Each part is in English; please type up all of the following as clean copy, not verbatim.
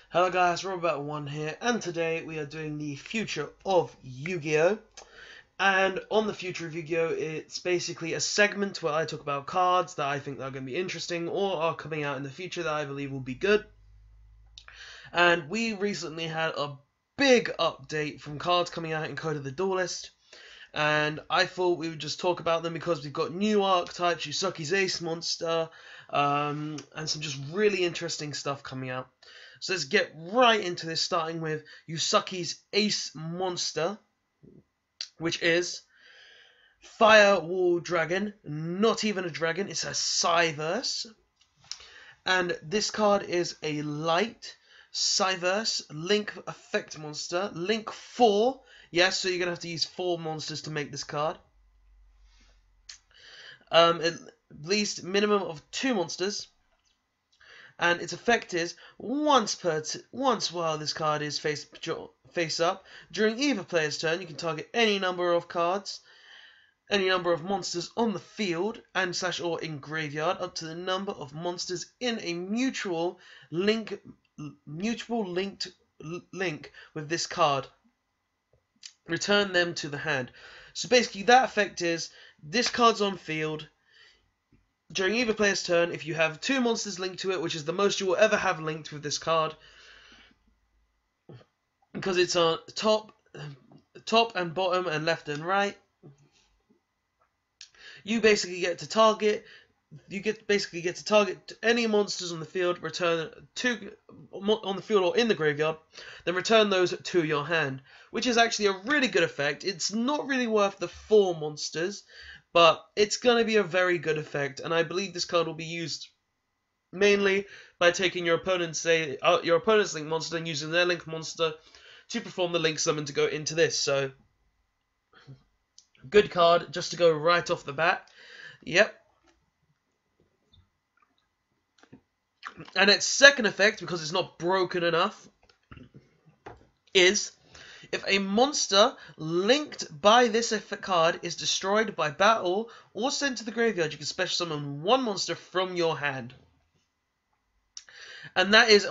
Hello guys, Robert1 here, and today we are doing the future of Yu-Gi-Oh! And on the future of Yu-Gi-Oh! It's basically a segment where I talk about cards that I think are going to be interesting or are coming out in the future that I believe will be good. And we recently had a big update from cards coming out in Code of the Duelist, and I thought we would just talk about them because we've got new archetypes, Yusaki's Ace Monster, and some just really interesting stuff coming out. So let's get right into this, starting with Yusaki's Ace Monster, which is Firewall Dragon, not even a dragon, it's a Cyverse. And this card is a light Cyverse Link Effect Monster, Link 4, yes, so you're going to have to use 4 monsters to make this card. At least minimum of 2 monsters. And its effect is once while this card is face up, during either player's turn, you can target any number of cards, any number of monsters on the field and / or in graveyard, up to the number of monsters in a mutual linked link with this card. Return them to the hand. So basically, that effect is this card's on field. During either player's turn, if you have 2 monsters linked to it, which is the most you will ever have linked with this card, because it's on top and bottom and left and right, you basically get to target. You basically get to target any monsters on the field, return 2 on the field or in the graveyard, then return those to your hand, which is actually a really good effect. It's not really worth the 4 monsters. But it's going to be a very good effect, and I believe this card will be used mainly by taking your opponent's link monster and using their link monster to perform the link summon to go into this. So, good card just to go right off the bat. Yep. And its second effect, because it's not broken enough, is if a monster linked by this card is destroyed by battle or sent to the graveyard, you can special summon 1 monster from your hand. And that is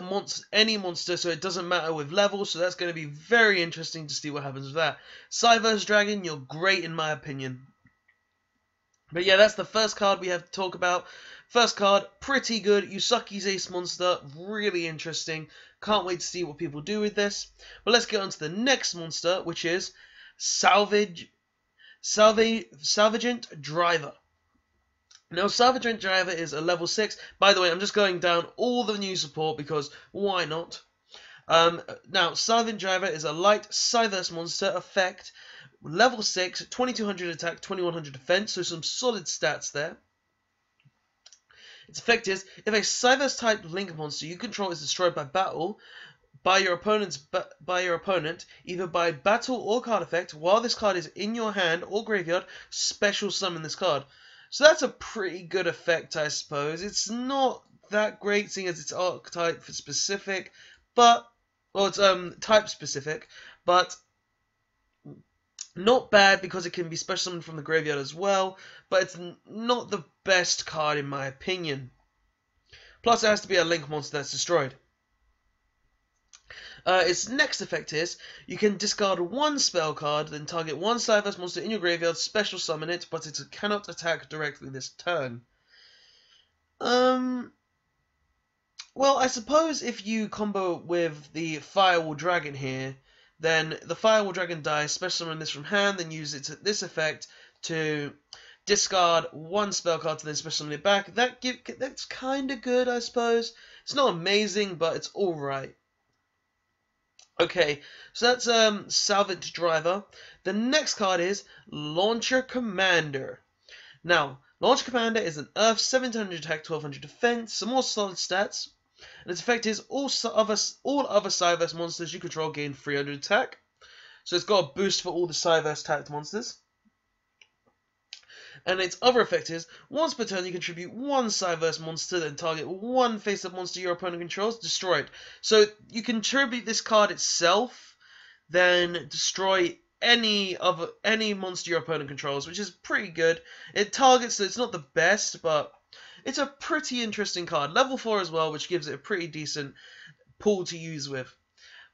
any monster, so it doesn't matter with level, so that's going to be very interesting to see what happens with that. Cyverse Dragon, you're great in my opinion. But yeah, that's the first card we have to talk about. First card, pretty good. Yusaki's Ace Monster, really interesting. Can't wait to see what people do with this. But let's get on to the next monster, which is Salvagent Driver. Now, Salvagent Driver is a level 6. By the way, I'm just going down all the new support because why not? Now, Salvagent Driver is a light Cyverse monster effect. Level 6, 2200 attack, 2100 defense, so some solid stats there. Its effect is, if a Cyverse type link monster you control is destroyed by battle by your opponent, either by battle or card effect, while this card is in your hand or graveyard, special summon this card. So that's a pretty good effect, I suppose. It's not that great, seeing as it's archetype specific, but it's type specific, but not bad because it can be special summoned from the graveyard as well, but it's not the best card in my opinion. Plus it has to be a link monster that's destroyed. Its next effect is, you can discard 1 spell card, then target 1 Cyverse monster in your graveyard, special summon it, but it cannot attack directly this turn. Well, I suppose if you combo with the Firewall Dragon here, then the Firewall Dragon dies, special summon this from hand, then use this effect to discard 1 spell card to then special summon it back. That's kind of good, I suppose. It's not amazing, but it's alright. Okay, so that's Salvagent Driver. The next card is Launcher Commander. Now, Launcher Commander is an Earth, 1700 attack, 1200 defense, some more solid stats. And its effect is all other Cyverse monsters you control gain 300 attack. So it's got a boost for all the Cyverse typed monsters. And its other effect is, once per turn you contribute 1 Cyverse monster, then target 1 face-up monster your opponent controls, destroy it. So you contribute this card itself, then destroy any monster your opponent controls, which is pretty good. It targets, so it's not the best, but it's a pretty interesting card. Level 4 as well, which gives it a pretty decent pool to use with.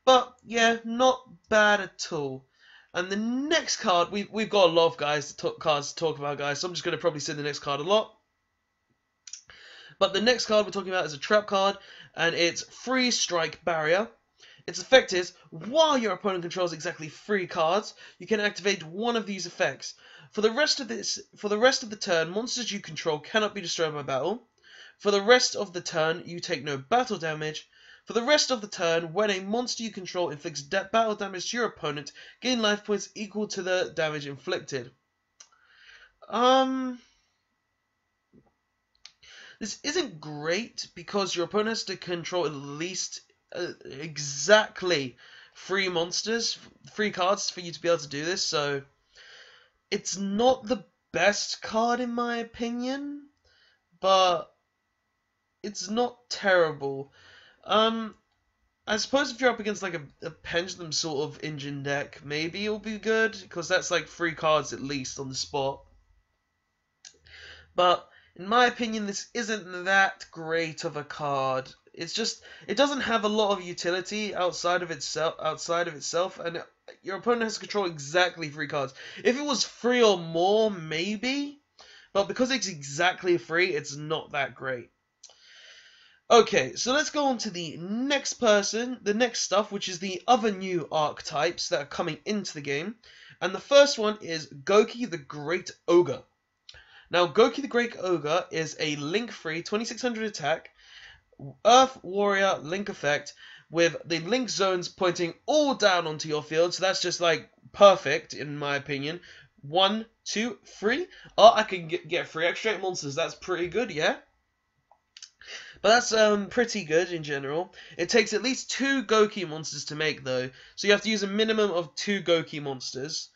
But yeah, not bad at all. And the next card, we've got a lot of cards to talk about, guys, so I'm just going to probably say the next card a lot. But the next card we're talking about is a trap card, and it's Free Strike Barrier. Its effect is, while your opponent controls exactly 3 cards, you can activate one of these effects. For the rest of the turn, monsters you control cannot be destroyed by battle. For the rest of the turn, you take no battle damage. For the rest of the turn, when a monster you control inflicts battle damage to your opponent, gain life points equal to the damage inflicted. This isn't great because your opponent has to control at least exactly 3 cards for you to be able to do this, so it's not the best card in my opinion, but it's not terrible. I suppose if you're up against like a pendulum sort of engine deck, maybe it'll be good, because that's like 3 cards at least on the spot. But in my opinion, this isn't that great of a card. It's just, it doesn't have a lot of utility outside of itself, and your opponent has to control exactly 3 cards. If it was 3 or more, maybe, but because it's exactly 3, it's not that great. Okay, so let's go on to the next stuff, which is the other new archetypes that are coming into the game. And the first one is Goki the Great Ogre. Now, Goki the Great Ogre is a link-free 2600 attack, Earth Warrior link effect, with the link zones pointing all down onto your field, so that's just like perfect in my opinion. 1, 2, 3. Oh, I can get 3 extra monsters, that's pretty good, yeah? But that's pretty good in general. It takes at least 2 Goki monsters to make, though, so you have to use a minimum of 2 Goki monsters.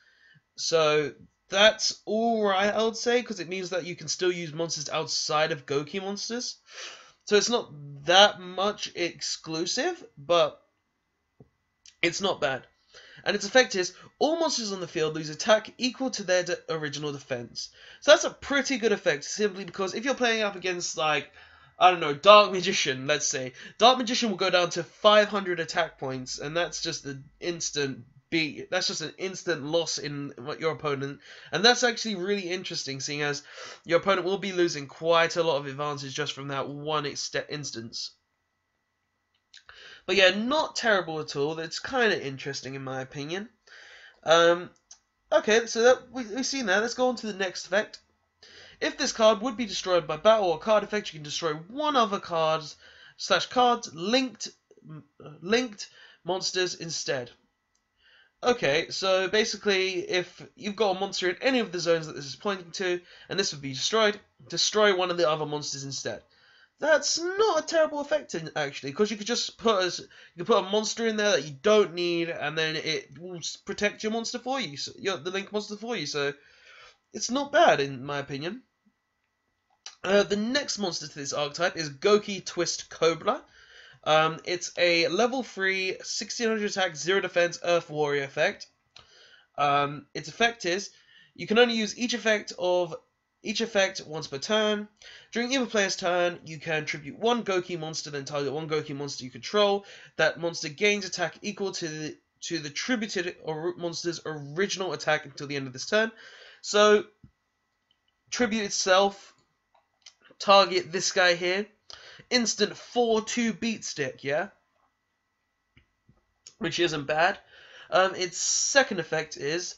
So that's alright, I would say, because it means that you can still use monsters outside of Goki monsters. So it's not that much exclusive, but it's not bad. And its effect is, all monsters on the field lose attack equal to their original defense. So that's a pretty good effect, simply because if you're playing up against, like, I don't know, Dark Magician, let's say. Dark Magician will go down to 500 attack points, and that's just an instant beat. That's just an instant loss in your opponent. And that's actually really interesting, seeing as your opponent will be losing quite a lot of advantage just from that one instance. But yeah, not terrible at all. It's kind of interesting in my opinion. Okay, so we've seen that. Let's go on to the next effect. If this card would be destroyed by battle or card effect, you can destroy one other cards linked monsters instead. Okay, so basically, if you've got a monster in any of the zones that this is pointing to, and this would be destroyed, destroy one of the other monsters instead. That's not a terrible effect, actually, because you could just put a monster in there that you don't need, and then it will protect your monster for you, so, the link monster for you. So it's not bad, in my opinion. The next monster to this archetype is Goki Twist Cobra. It's a level 3, 1600 attack, 0 defense, Earth Warrior effect. Its effect is, you can only use each effect once per turn. During either player's turn, you can tribute 1 Goki monster, then target 1 Goki monster you control. That monster gains attack equal to the tributed monster's original attack until the end of this turn. So, tribute itself, target this guy here. Instant 4-2 beat stick, yeah? Which isn't bad. Its second effect is,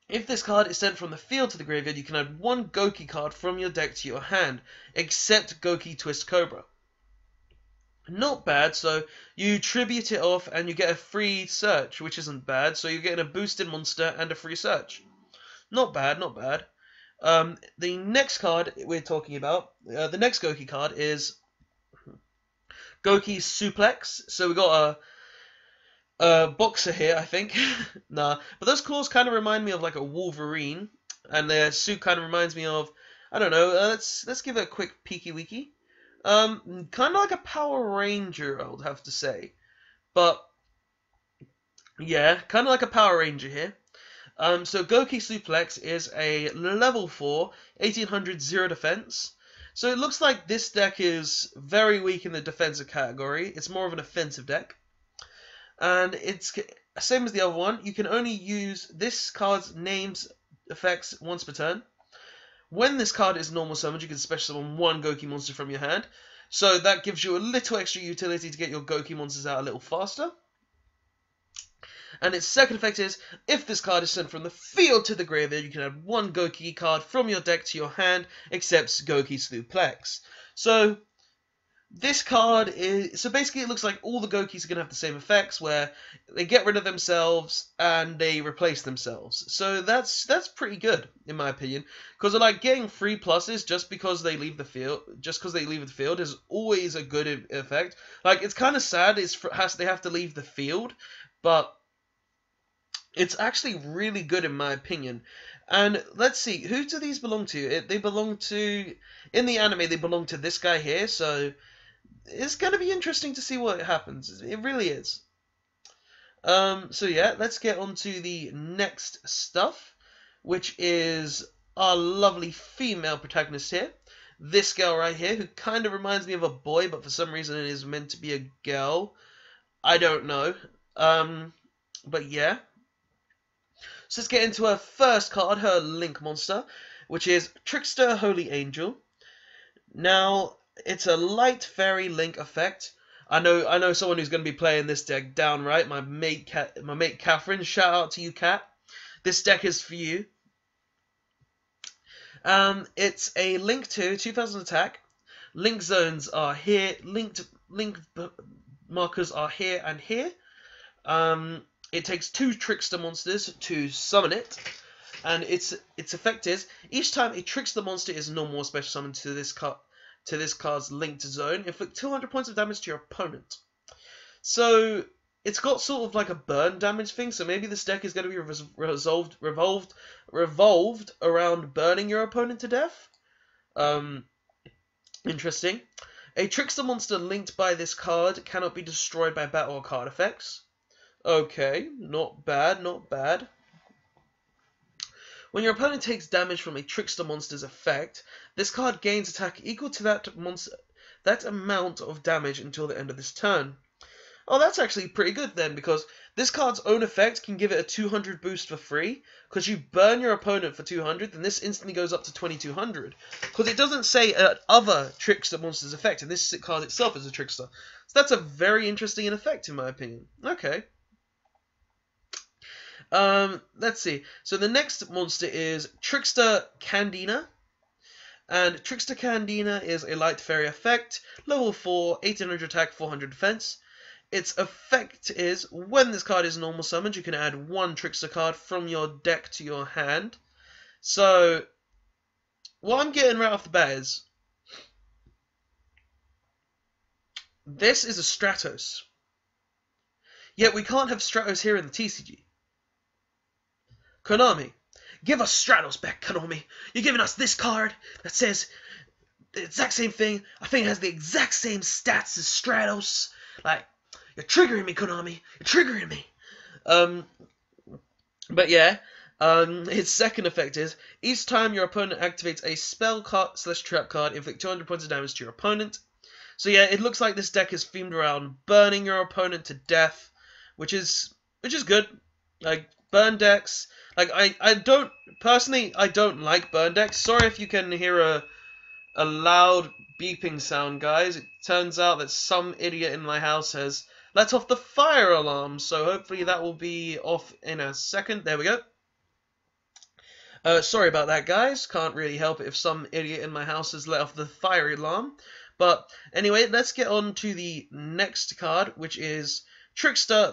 if this card is sent from the field to the graveyard, you can add 1 Goki card from your deck to your hand, except Goki Twist Cobra. Not bad, so you tribute it off and you get a free search, which isn't bad, so you're getting a boosted monster and a free search. Not bad, not bad. The next card we're talking about, the next Goki card is Goki Suplex. So we got a boxer here, I think. Nah, but those claws kind of remind me of like a Wolverine, and their suit kind of reminds me of, I don't know. Let's give it a quick peeky weeky. Kind of like a Power Ranger, I would have to say, but Yeah, kind of like a Power Ranger here. So Goki Suplex is a level 4, 1800 zero defense. So it looks like this deck is very weak in the defensive category. It's more of an offensive deck. And it's same as the other one. You can only use this card's name's effects once per turn. When this card is normal summoned, you can special summon one Goki monster from your hand. So that gives you a little extra utility to get your Goki monsters out a little faster. And its second effect is, if this card is sent from the field to the graveyard, you can add one Goki card from your deck to your hand, except Goki Suplex. So, this card is... So basically it looks like all the Gokis are going to have the same effects, where they get rid of themselves and they replace themselves. So that's pretty good, in my opinion. Because like getting 3 pluses just because they leave the field, is always a good effect. Like, it's kind of sad they have to leave the field, but it's actually really good in my opinion. And let's see, who do these belong to? They belong to... In the anime, they belong to this guy here, so... It's going to be interesting to see what happens. It really is. So yeah, let's get on to the next stuff, which is our lovely female protagonist here. This girl right here, who kind of reminds me of a boy, but for some reason it is meant to be a girl. I don't know. But yeah. So let's get into her first card, her Link monster, which is Trickster Holy Angel. Now, it's a light fairy Link effect. I know someone who's going to be playing this deck downright. My mate Catherine. Shout out to you, Cat. This deck is for you. It's a Link 2, 2000 attack. Link zones are here. Link markers are here and here. It takes 2 Trickster monsters to summon it, and its effect is, each time a Trickster monster is normal or special summoned to this card's linked zone, inflict 200 points of damage to your opponent. So it's got sort of like a burn damage thing, so maybe this deck is going to be revolved around burning your opponent to death. Interesting. A Trickster monster linked by this card cannot be destroyed by battle or card effects. Okay, not bad, not bad. When your opponent takes damage from a Trickster monster's effect, this card gains attack equal to that amount of damage until the end of this turn. Oh, that's actually pretty good then, because this card's own effect can give it a 200 boost for free, because you burn your opponent for 200, then this instantly goes up to 2200. Because it doesn't say other Trickster monster's effect, and this card itself is a Trickster. So that's a very interesting effect, in my opinion. Okay. Let's see. So the next monster is Trickster Candina. And Trickster Candina is a light fairy effect, level 4, 1800 attack, 400 defense. Its effect is, when this card is normal summoned, you can add 1 Trickster card from your deck to your hand. So, what I'm getting right off the bat is, this is a Stratos. Yet we can't have Stratos here in the TCG. Konami, give us Stratos back, Konami. You're giving us this card that says the exact same thing. I think it has the exact same stats as Stratos. Like, you're triggering me, Konami. You're triggering me. But yeah, its second effect is, each time your opponent activates a spell card / trap card, inflict 200 points of damage to your opponent. So yeah, it looks like this deck is themed around burning your opponent to death, which is good. Like, burn decks. Like, I don't like burn decks. Sorry if you can hear a loud beeping sound, guys. It turns out that some idiot in my house has let off the fire alarm, so hopefully that will be off in a second. There we go. Sorry about that, guys. Can't really help it if some idiot in my house has let off the fire alarm. But anyway, let's get on to the next card, which is Trickster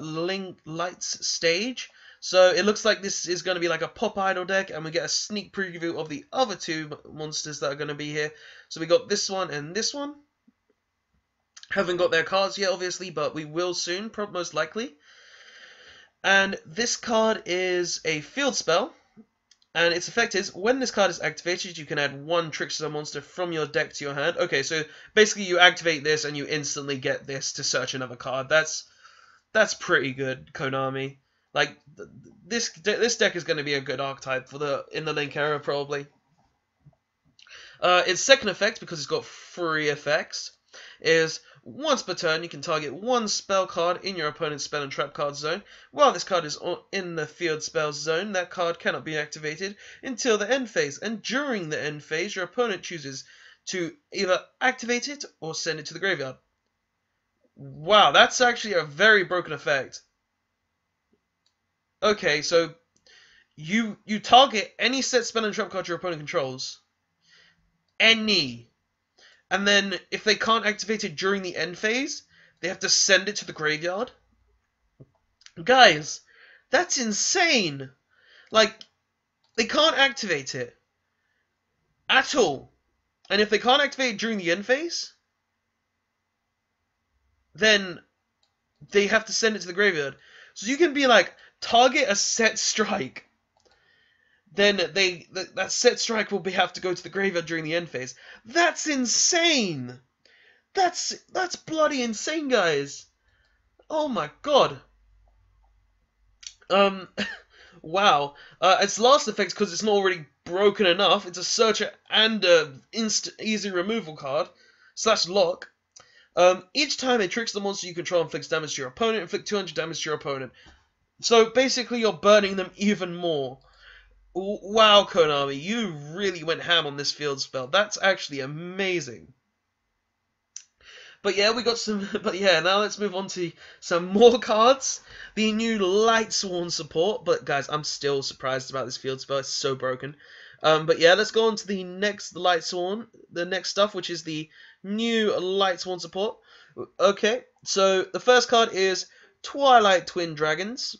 Lights Stage. So it looks like this is going to be like a Pop Idol deck, and we get a sneak preview of the other 2 monsters that are going to be here. So we got this one and this one. Haven't got their cards yet, obviously, but we will soon, most likely. And this card is a field spell, and its effect is, when this card is activated, you can add 1 Trickster monster from your deck to your hand. Okay, so basically you activate this and you instantly get this to search another card. That's pretty good, Konami. Like this deck is going to be a good archetype for in the Link era probably. Its second effect, because it's got 3 effects, is once per turn you can target 1 spell card in your opponent's spell and trap card zone. While this card is in the field spells zone, that card cannot be activated until the end phase, and during the end phase your opponent chooses to either activate it or send it to the graveyard. Wow, that's actually a very broken effect. Okay, so you target any set spell and trap card your opponent controls. Any. And then if they can't activate it during the end phase, they have to send it to the graveyard. Guys, that's insane. Like, they can't activate it at all. And if they can't activate it during the end phase, then they have to send it to the graveyard. So you can be like, target a set strike. Then that set strike will have to go to the graveyard during the end phase. That's insane. That's bloody insane, guys. Oh my god. Wow. Its last effect, because it's not already broken enough, it's a searcher and a easy removal card / lock. Each time it tricks the monster you control and inflicts damage to your opponent, inflict 200 damage to your opponent. So basically you're burning them even more. Wow, Konami, you really went ham on this field spell. That's actually amazing. But yeah, we got some. But yeah, now let's move on to some more cards. The new Lightsworn support. But guys, I'm still surprised about this field spell. It's so broken. But yeah, let's go on to the next Lightsworn. The next stuff, which is the new Lightsworn support. Okay, so the first card is Twilight Twin Dragons.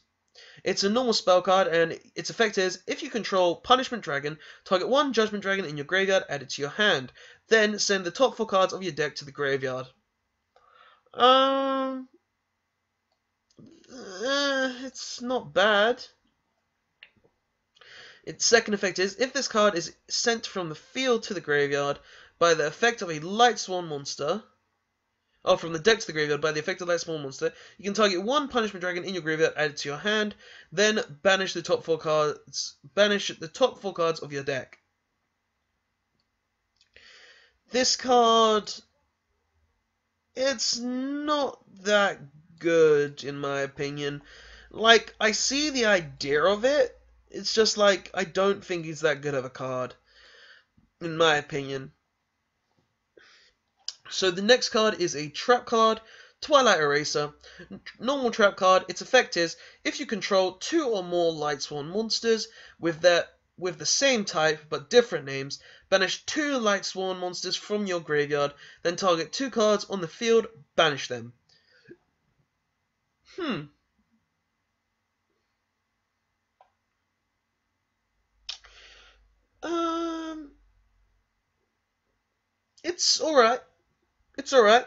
It's a normal spell card, and its effect is, if you control Punishment Dragon, target 1 Judgment Dragon in your graveyard, add it to your hand. Then send the top 4 cards of your deck to the graveyard. It's not bad. Its second effect is, if this card is sent from the field to the graveyard by the effect of a Lightsworn monster... Oh, from the deck to the graveyard by the effect of that small monster, you can target 1 Punishment Dragon in your graveyard, add it to your hand, then banish the top 4 cards. Banish the top 4 cards of your deck. This card, it's not that good in my opinion. Like, I see the idea of it. It's just like I don't think it's that good of a card, in my opinion. So the next card is a trap card, Twilight Eraser. Normal trap card. Its effect is, if you control 2 or more Lightsworn monsters with the same type but different names, banish 2 Lightsworn monsters from your graveyard, then target 2 cards on the field, banish them. It's alright. It's alright.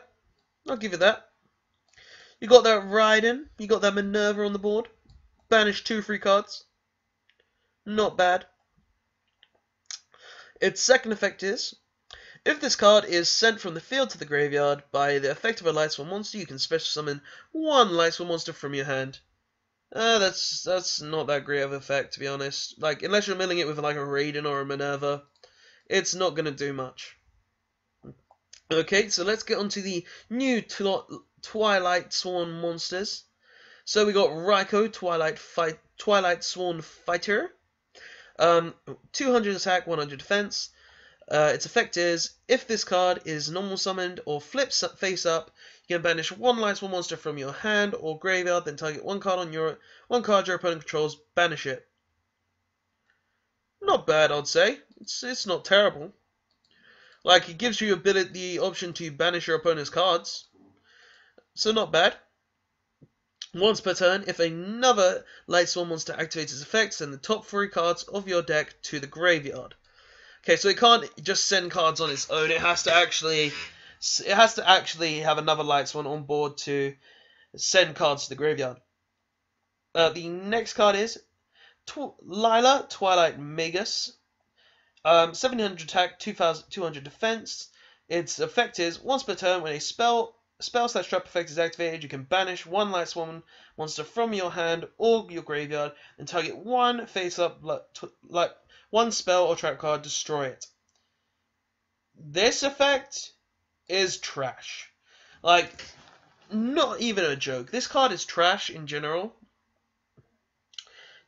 I'll give you that. You got that Raiden. You got that Minerva on the board. Banish 2 free cards. Not bad. Its second effect is, if this card is sent from the field to the graveyard by the effect of a Lightsworn monster, you can special summon 1 Lightsworn monster from your hand. That's not that great of an effect, to be honest. Like, unless you're milling it with like a Raiden or a Minerva, it's not gonna do much. Okay, so let's get on to the new Twilight Sworn monsters. So we got Raikou, Twilight Sworn Fighter. 200 attack, 100 defense. Its effect is, if this card is normal summoned or flips face up, you can banish 1 Lightsworn monster from your hand or graveyard, then target 1 card your opponent controls, banish it. Not bad, I'd say. It's not terrible. Like, it gives you the option to banish your opponent's cards. So not bad. Once per turn, if another Lightsworn monster activates its effect, send the top 3 cards of your deck to the graveyard. Okay, so it can't just send cards on its own. It has to actually have another Lightsworn on board to send cards to the graveyard. The next card is Lila, Twilight Magus. 700 attack, 200 defense. Its effect is, once per turn, when a spell spell/trap effect is activated, you can banish one Light Swan monster from your hand or your graveyard and target one face-up one spell or trap card, destroy it. This effect is trash. Like, not even a joke. This card is trash in general.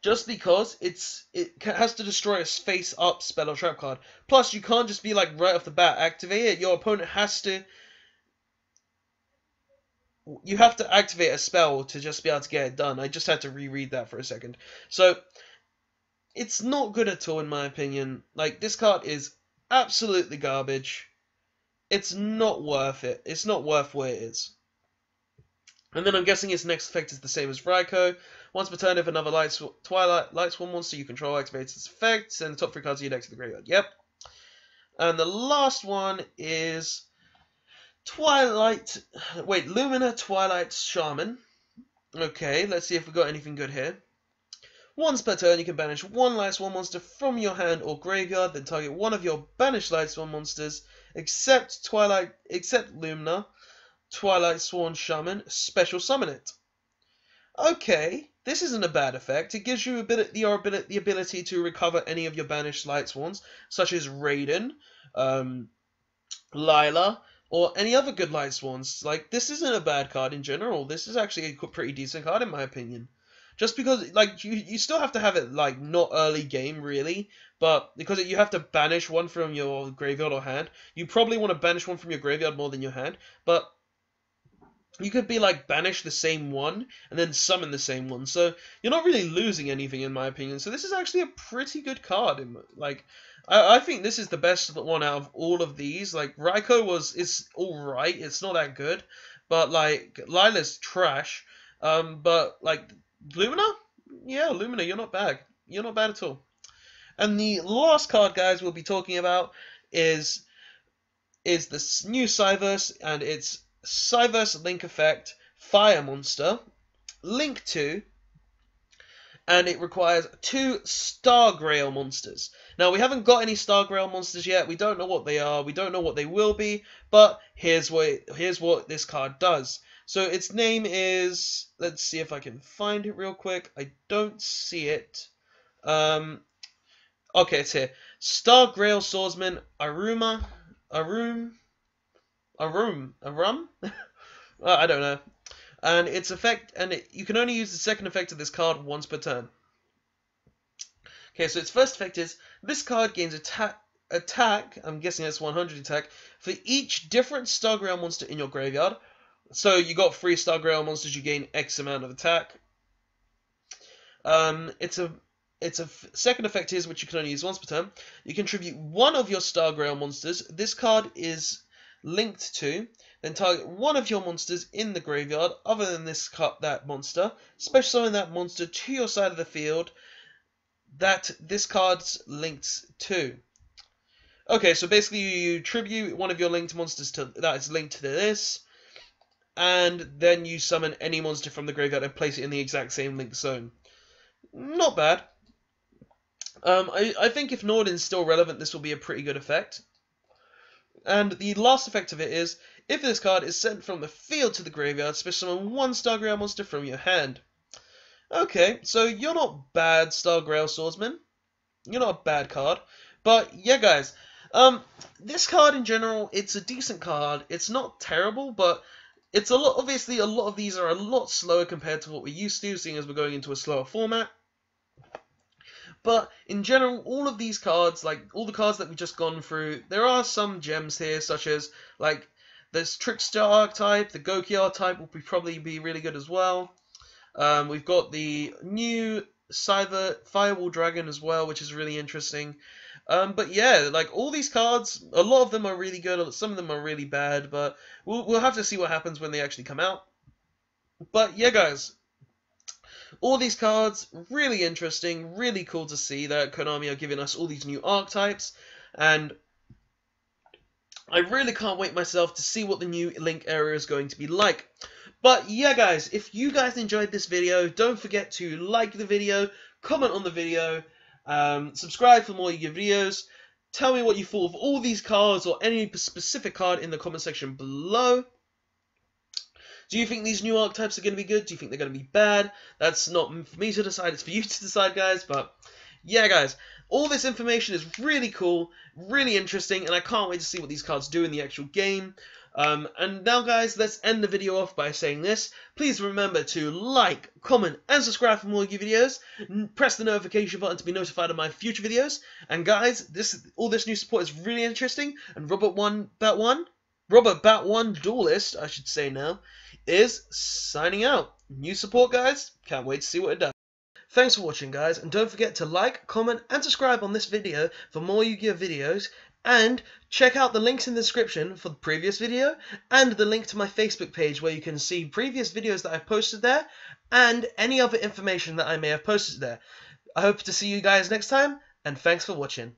Just because it has to destroy a face-up spell or trap card. Plus, you can't just be like right off the bat activate it. Your opponent has to. You have to activate a spell to just be able to get it done. I just had to reread that for a second. So, it's not good at all in my opinion. Like, this card is absolutely garbage. It's not worth it. It's not worth what it is. And then I'm guessing its next effect is the same as Raikou. Once per turn, if another Twilight Light Swan monster you control activates its effect, send the top 3 cards of your deck to the graveyard. Yep. And the last one is Lumina Twilight Shaman. Okay, let's see if we got anything good here. Once per turn, you can banish one Light Swan monster from your hand or graveyard, then target one of your banished Light Swan monsters, except Lumina Twilight Swan Shaman, special summon it. Okay, this isn't a bad effect. It gives you the ability to recover any of your banished Light Swans, such as Raiden, Lila, or any other good Light Swans. Like, this isn't a bad card in general. This is actually a pretty decent card in my opinion. Just because, like, you still have to have it, like, not early game, really, but because you have to banish one from your graveyard or hand, you probably want to banish one from your graveyard more than your hand, but you could be like banish the same one and then summon the same one, so you're not really losing anything in my opinion. So this is actually a pretty good card. Like, I think this is the best one out of all of these. Like, Raikou is alright, it's not that good, but like Lila's trash. But like Lumina, yeah, Lumina, you're not bad. You're not bad at all. And the last card, guys, we'll be talking about is this new Cyverse, and it's Cyverse Link Effect Fire Monster, Link 2, and it requires 2 Star Grail monsters. Now, we haven't got any Star Grail monsters yet, we don't know what they are, we don't know what they will be, but here's what this card does. So its name is, let's see if I can find it real quick, I don't see it. Okay, it's here. Star Grail Swordsman Arum? I don't know. And its effect, you can only use the second effect of this card once per turn. Okay, so its first effect is, this card gains attack, I'm guessing that's 100 attack, for each different Star Grail monster in your graveyard. So you got 3 Star Grail monsters, you gain X amount of attack. Its second effect is, which you can only use once per turn, you contribute one of your Star Grail monsters. This card is linked to, then target one of your monsters in the graveyard other than that monster, special summon that monster to your side of the field that this card's linked to. Okay, so basically you tribute one of your linked monsters that is linked to this, and then you summon any monster from the graveyard and place it in the exact same linked zone. Not bad. I think if Nordin's still relevant, this will be a pretty good effect. And the last effect of it is, if this card is sent from the field to the graveyard, special summon one Star Grail monster from your hand. Okay, so you're not bad, Star Grail Swordsman. You're not a bad card. But yeah, guys, this card in general, it's a decent card. It's not terrible, but it's obviously a lot of these are a lot slower compared to what we're used to, seeing as we're going into a slower format. But in general, all of these cards, like all the cards that we've just gone through, there are some gems here, such as like this Trickster archetype, the Goki archetype will probably be really good as well. We've got the new Firewall Dragon as well, which is really interesting. But yeah, like all these cards, a lot of them are really good, some of them are really bad, but we'll have to see what happens when they actually come out. But yeah, guys, all these cards, really interesting, really cool to see that Konami are giving us all these new archetypes, and I really can't wait myself to see what the new Link area is going to be like. But yeah, guys, if you guys enjoyed this video, don't forget to like the video, comment on the video, subscribe for more Yu-Gi-Oh videos, tell me what you thought of all these cards or any specific card in the comment section below. Do you think these new archetypes are going to be good? Do you think they're going to be bad? That's not for me to decide, it's for you to decide, guys. But yeah, guys, all this information is really cool, really interesting, and I can't wait to see what these cards do in the actual game. And now, guys, let's end the video off by saying this. Please remember to like, comment, and subscribe for more videos. Press the notification button to be notified of my future videos. And guys, all this new support is really interesting. And Robert Bat One Duelist, I should say now, is signing out. New support, guys. Can't wait to see what it does. Thanks for watching, guys, and don't forget to like, comment, and subscribe on this video for more Yu-Gi-Oh videos. And check out the links in the description for the previous video and the link to my Facebook page where you can see previous videos that I've posted there and any other information that I may have posted there. I hope to see you guys next time, and thanks for watching.